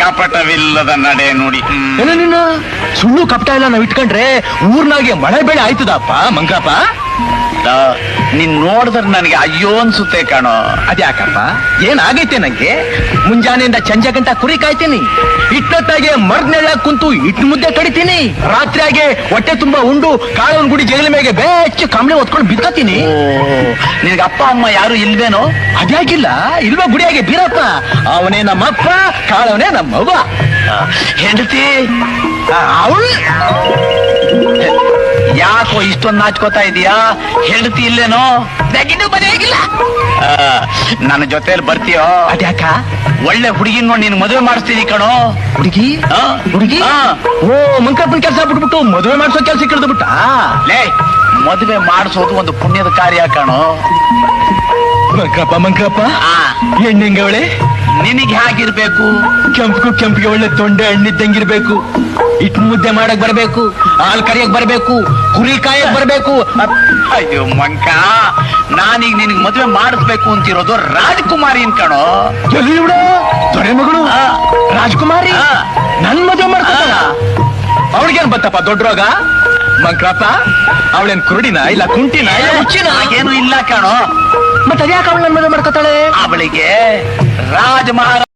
ಕಪಟವಿಲ್ಲದ ನಡೆ ನುಡಿ. ಏನೋ ನಿನ್ನ ಸುಳ್ಳು ಕಪಟ ಇಲ್ಲ ನಾವ್ ಇಟ್ಕೊಂಡ್ರೆ ಊರ್ನಾಗೆ ಮಳೆ ಬೆಳೆ ಆಯ್ತದಪ್ಪ ಮಂಗಪ್ಪ. ನೀನ್ ನೋಡಿದ್ರೆ ನನಗೆ ಅಯ್ಯೋ ಅನ್ಸುತ್ತೆ ಕಣೋ. ಅದ್ಯಾಕಪ್ಪ ಏನಾಗೈತೆ ನಂಗೆ? ಮುಂಜಾನೆಯಿಂದ ಸಂಜೆ ಗಂಟ ಕುರಿ ಕಾಯ್ತೀನಿ, ಇಟ್ಟೊತ್ತಾಗೆ ಮರ್ನೆಲ್ಲ ಕುಂತು ಇಟ್ಟು ಮುದ್ದೆ ಕಡಿತೀನಿ, ರಾತ್ರಿಯಾಗೆ ಹೊಟ್ಟೆ ತುಂಬಾ ಉಂಡು ಕಾಳವನ್ ಗುಡಿ ಜಗಲ ಮೇಲೆ ಬೆಚ್ಚ ಕಂಬಳಿ ಹೊತ್ಕೊಂಡು ಬಿತ್ಕತೀನಿ. ನಿನಗೆ ಅಪ್ಪ ಅಮ್ಮ ಯಾರು ಇಲ್ವೇನೋ? ಅದ್ಯಾಕಿಲ್ಲ, ಇಲ್ವಾ ಗುಡಿಯಾಗೆ ಬೀರಪ್ಪ, ಅವನೇ ನಮ್ಮಪ್ಪ, ಕಾಳವನೇ ನಮ್ಮವ್ವ. ಹೆಂಡತಿ ಅವಳು ಯಾಕೋ ಇಷ್ಟೊಂದು ನಾಚ್ಕೋತಾ ಇದೀಯಾ? ಹೆಂಡತಿ ಇಲ್ಲೇನೋ? ಮನೆಯಾಗಿಲ್ಲ. ನನ್ನ ಜೊತೆಲಿ ಬರ್ತೀಯೋ? ಅದ್ಯಾಕ? ಒಳ್ಳೆ ಹುಡುಗಿನ ನೋಡಿ ನೀನು ಮದುವೆ ಮಾಡಿಸ್ತೀನಿ ಕಣೋ. ಹುಡುಗಿ ಹುಡುಗಿ? ಓ ಮಂಕಪ್ಪನ ಕೆಲಸ ಬಿಟ್ಬಿಟ್ಟು ಮದುವೆ ಮಾಡಿಸೋ ಕೆಲಸ ಹಿಡಿದು ಬಿಟ್ಟ. ಲೇ, ಮದುವೆ ಮಾಡಿಸೋದು ಒಂದು ಪುಣ್ಯದ ಕಾರ್ಯ ಕಣೋ. ಮಂಕಪ್ಪ ಹೆಣ್ಣೆಂಗವಳೆ ನಿನಗೆ ಹೇಗಿರ್ಬೇಕು? ಕೆಂಪಿಗೆ ಒಳ್ಳೆ ತೊಂಡೆ ಹಣ್ಣಿದ್ದಂಗಿರ್ಬೇಕು, ಇಟ್ಟು ಮುದ್ದೆ ಮಾಡಕ್ ಬರ್ಬೇಕು, ಹಾಲ್ ಕರಿಯಕ್ ಬರ್ಬೇಕು, ಕುರಿ ಕಾಯಕ್ ಬರ್ಬೇಕು. ಅಯ್ಯೋ ಮಂಕ, ನಾನೀಗ ನಿನಗೆ ಮದುವೆ ಮಾಡಿಸ್ಬೇಕು ಅಂತಿರೋದು ರಾಜಕುಮಾರಿ ಕಣೋ. ಎಲ್ಲಿ ಬಿಡು ದೊರೆ ಮಗಳು ರಾಜಕುಮಾರಿ ನನ್ ಮದುವೆ ಮಾಡ್ತಾಳ. ಅವಳಿಗೇನ್ ಬತ್ತಪ್ಪ ದೊಡ್ಡ ರೋಗ? ಮಂಕ್ರಪ್ಪ ಅವಳೇನ್ ಕುರುಡಿನ ಇಲ್ಲ ಕುಂಟಿನ ಇಲ್ಲ ಹುಚ್ಚಿನ? ಏನು ಇಲ್ಲ ಕಣೋ. ಮತ್ತೆ ಅದ್ಯಾಕೆ ಅವಳು ನನ್ ಮದುವೆ ಮಾಡ್ಕೊತಾಳೆ? ಅವಳಿಗೆ ರಾಜ ಮಹಾರಾಜ